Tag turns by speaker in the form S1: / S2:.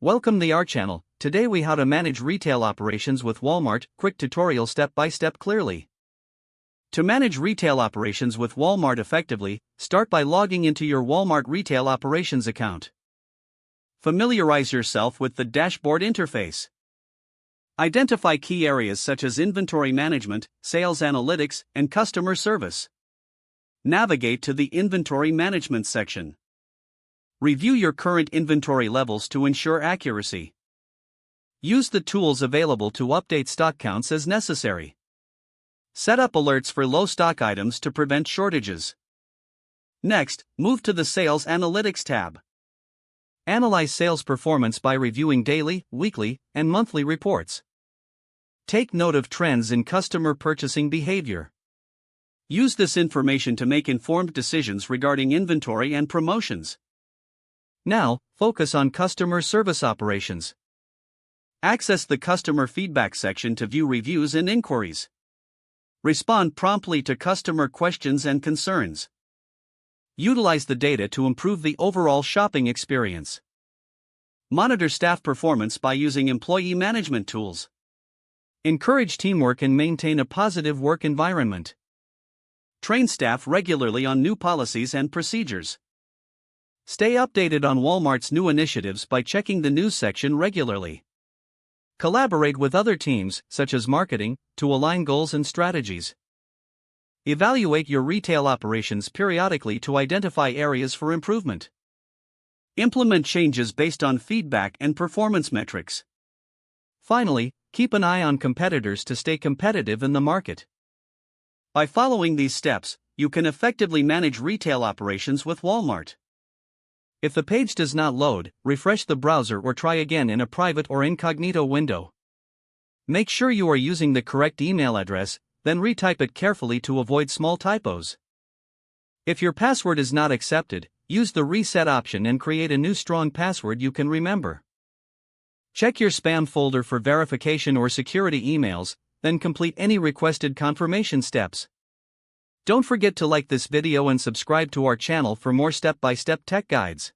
S1: Welcome to our channel. Today we how to manage retail operations with Walmart. Quick tutorial step by step clearly. To manage retail operations with Walmart effectively, start by logging into your Walmart retail operations account. Familiarize yourself with the dashboard interface. Identify key areas such as inventory management, sales analytics, and customer service. Navigate to the inventory management section. Review your current inventory levels to ensure accuracy. Use the tools available to update stock counts as necessary. Set up alerts for low stock items to prevent shortages. Next, move to the Sales Analytics tab. Analyze sales performance by reviewing daily, weekly, and monthly reports. Take note of trends in customer purchasing behavior. Use this information to make informed decisions regarding inventory and promotions. Now, focus on customer service operations. Access the customer feedback section to view reviews and inquiries. Respond promptly to customer questions and concerns. Utilize the data to improve the overall shopping experience. Monitor staff performance by using employee management tools. Encourage teamwork and maintain a positive work environment. Train staff regularly on new policies and procedures. Stay updated on Walmart's new initiatives by checking the news section regularly. Collaborate with other teams, such as marketing, to align goals and strategies. Evaluate your retail operations periodically to identify areas for improvement. Implement changes based on feedback and performance metrics. Finally, keep an eye on competitors to stay competitive in the market. By following these steps, you can effectively manage retail operations with Walmart. If the page does not load, refresh the browser or try again in a private or incognito window. Make sure you are using the correct email address, then retype it carefully to avoid small typos. If your password is not accepted, use the reset option and create a new strong password you can remember. Check your spam folder for verification or security emails, then complete any requested confirmation steps. Don't forget to like this video and subscribe to our channel for more step-by-step tech guides.